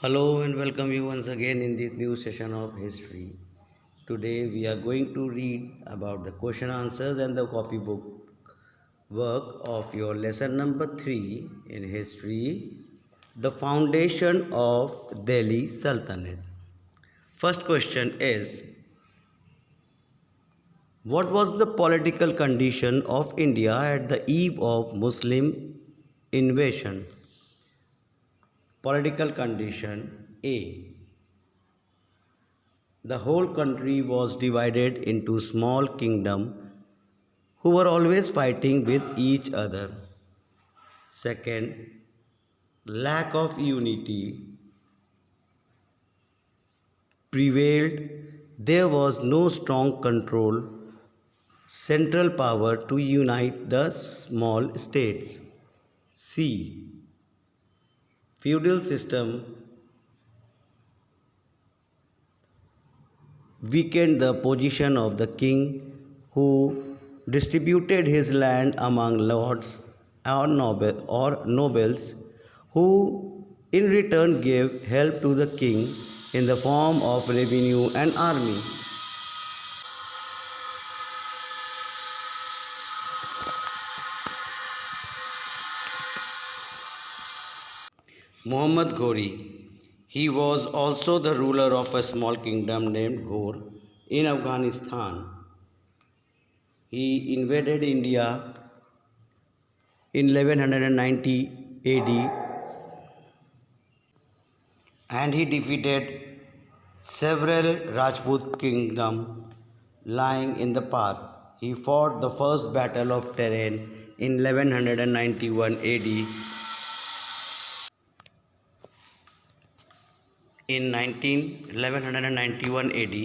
Hello and welcome you once again in this new session of history. Today we are going to read about the question answers and the copybook work of your lesson number 3 in history, the foundation of Delhi Sultanate. First question is, what was the political condition of India at the eve of Muslim invasion? Political condition A. The whole country was divided into small kingdoms who were always fighting with each other. Second, lack of unity prevailed. There was no strong control, central power to unite the small states. C. Feudal system weakened the position of the king, who distributed his land among lords or nobles, who in return gave help to the king in the form of revenue and army. Muhammad Ghori. He was also the ruler of a small kingdom named Ghor in Afghanistan. He invaded India in 1190 AD and he defeated several Rajput kingdoms lying in the path. He fought the first battle of Tehran in 1191 AD. In 1191 AD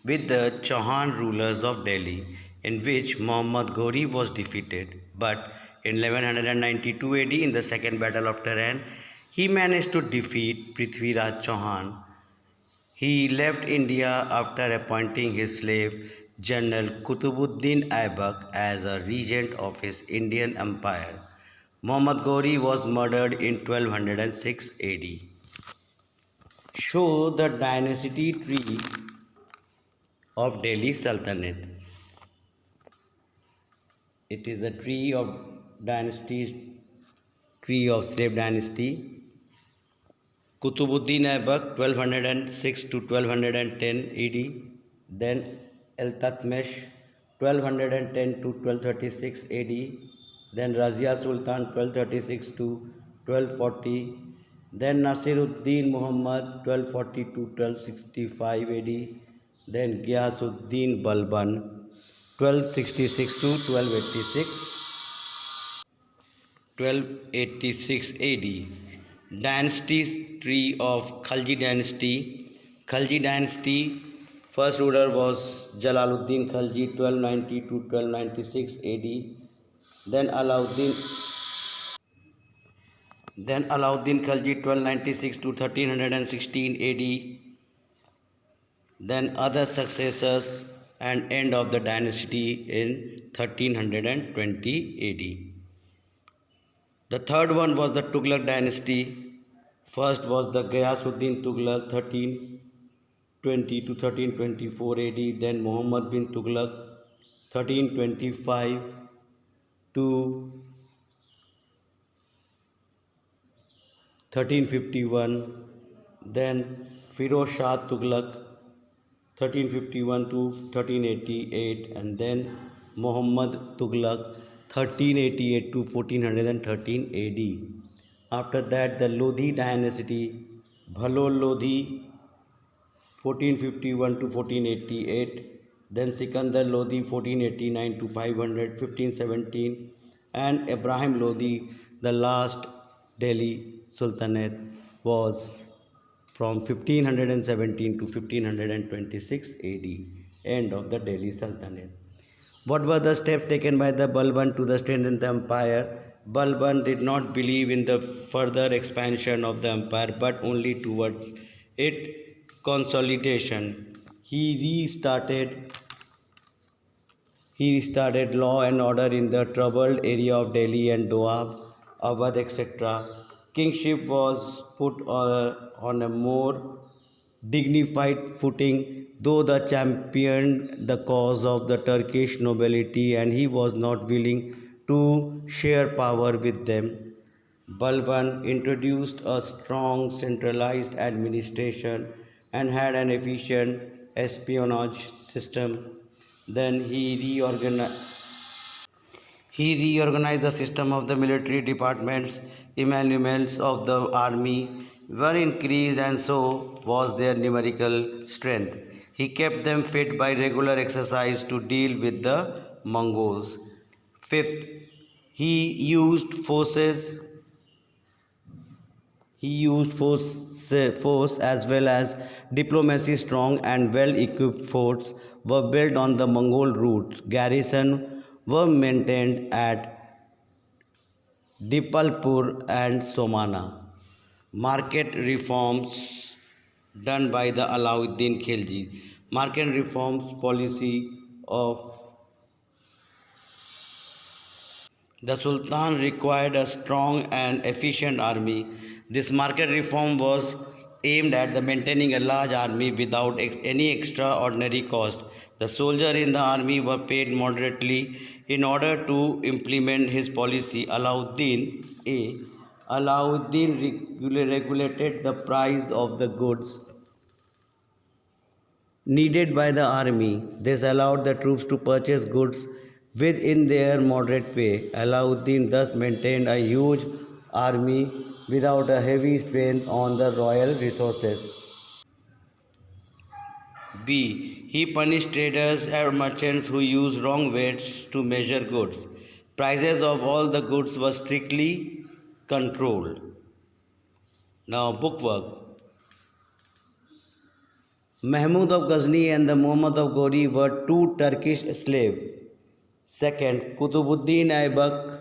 with the Chauhan rulers of Delhi, in which Muhammad Ghori was defeated. But in 1192 AD, in the second battle of Tehran, he managed to defeat Prithviraj Chauhan. He left India after appointing his slave General Kutubuddin Aibak as a regent of his Indian empire. Muhammad Ghori was murdered in 1206 AD. Show the dynasty tree of Delhi Sultanate. It is a tree of dynasties, tree of slave dynasty. Kutubuddin Aibak 1206 to 1210 AD. Then Iltutmish 1210 to 1236 AD. Then Razia Sultan 1236 to 1240. Then Nasiruddin Muhammad 1240 to 1265 AD. Then Ghiyasuddin Balban 1266 to 1286 AD. Dynasty tree of Khalji dynasty. Khalji dynasty first ruler was Jalaluddin Khalji 1290 to 1296 AD. Then Alauddin Khalji 1296 to 1316 AD. Then other successors and end of the dynasty in 1320 AD. The third one was the Tughlaq dynasty. First was the Ghiyasuddin Tughlaq 1320 to 1324 AD. Then Muhammad bin Tughlaq 1325 to 1351. Then Firoz Shah Tughlaq 1351 to 1388, and then Muhammad Tughlaq 1388 to 1413 AD. After that, the Lodhi dynasty, Bhalol Lodhi 1451 to 1488, then Sikandar Lodhi 1489 to 1517, and Ibrahim Lodhi, the last Delhi Sultanate, was from 1517 to 1526 AD, end of the Delhi Sultanate. What were the steps taken by the Balban to strengthen the empire? Balban did not believe in the further expansion of the empire but only towards its consolidation. He restarted law and order in the troubled area of Delhi and Doab, Awadh, etc. Kingship was put on a more dignified footing, though the championed the cause of the Turkish nobility and he was not willing to share power with them. Balban introduced a strong centralized administration and had an efficient espionage system. Then he reorganized the system of the military departments. Emoluments of the army were increased, and so was their numerical strength. He kept them fit by regular exercise to deal with the Mongols. Fifth, he used forces he used force as well as diplomacy. Strong and well equipped forts were built on the Mongol routes. Garrison were maintained at Dipalpur and Somana. Market reforms done by the Alauddin Khilji. Market reforms policy of the Sultan required a strong and efficient army. This market reform was aimed at the maintaining a large army without any extraordinary cost. The soldiers in the army were paid moderately. In order to implement his policy, Alauddin regulated the price of the goods needed by the army. This allowed the troops to purchase goods within their moderate pay. Alauddin thus maintained a huge army without a heavy strain on the royal resources. B. He punished traders or merchants who used wrong weights to measure goods. Prices of all the goods were strictly controlled. Now, bookwork. Mahmud of Ghazni and the Muhammad of Ghori were two Turkish slaves. Second, Qutbuddin Aybak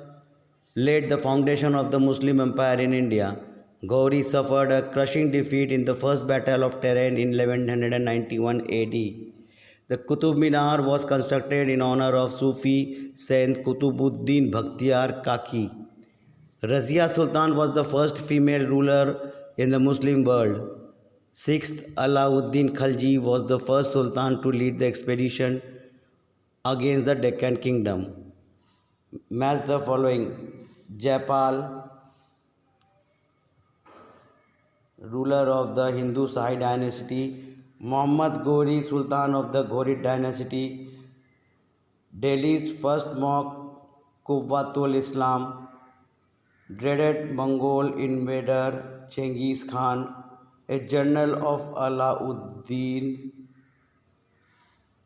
laid the foundation of the Muslim Empire in India. Ghori suffered a crushing defeat in the First Battle of Tehran in 1191 AD. The Qutub Minar was constructed in honor of Sufi Saint Qutbuddin Bhaktiar Kaki. Razia Sultan was the first female ruler in the Muslim world. Sixth, Alauddin Khalji was the first Sultan to lead the expedition against the Deccan Kingdom. Match the following: Jaipal, ruler of the Hindu Shahi dynasty; Muhammad Ghori, Sultan of the Ghorid dynasty; Delhi's first monk, Quwwatul Islam; dreaded Mongol invader Genghis Khan; a journal of Alauddin,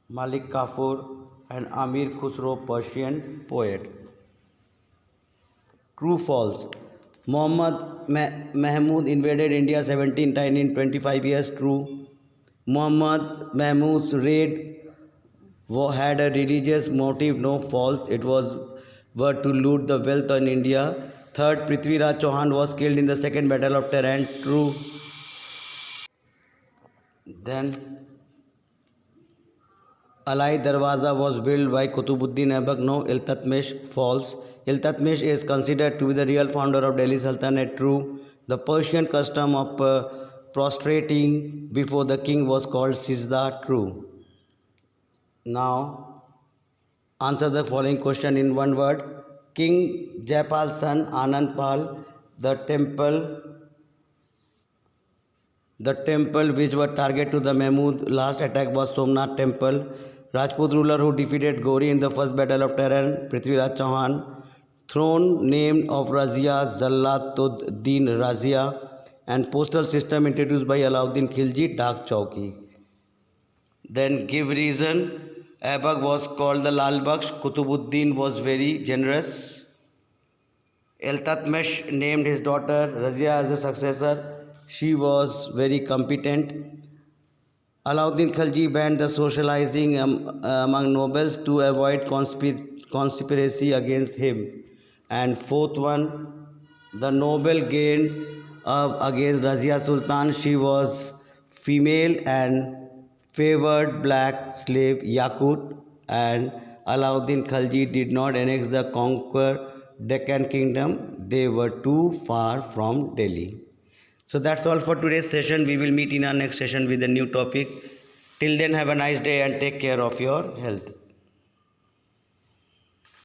Malik Kafur, and Amir Khusro, Persian poet. True false. Mahmud invaded India 17 times in 25 years. True. Muhammad Mahmud's raid had a religious motive. No, false. It was were to loot the wealth in India. Third, Prithviraj Chauhan was killed in the second battle of Tehran. True. Then Alai Darwaza was built by Qutbuddin Aibak. No, Iltutmish. False. Iltutmish is considered to be the real founder of Delhi Sultanate. True. The Persian custom of prostrating before the king was called Sizda. True. Now, answer the following question in one word. King Jaipal's son Anandpal, the temple which was target to the Mahmud last attack was Somnath temple. Rajput ruler who defeated Ghori in the first battle of Tehran, Prithviraj Chauhan. Throne name of Razia, Zallatuddin Razia. And postal system introduced by Alauddin Khilji, Dak Chowki. Then give reason. Aibak was called the Lal Baksh. Qutbuddin was very generous. Iltutmish named his daughter Razia as a successor. She was very competent. Alauddin Khalji banned the socializing among nobles to avoid conspiracy against him. And fourth one, the noble gained against Razia Sultan. She was female and favored black slave Yakut, and Alauddin Khalji did not annex the conquer Deccan kingdom. They were too far from Delhi. So that's all for today's session. We will meet in our next session with a new topic. Till then, have a nice day and take care of your health.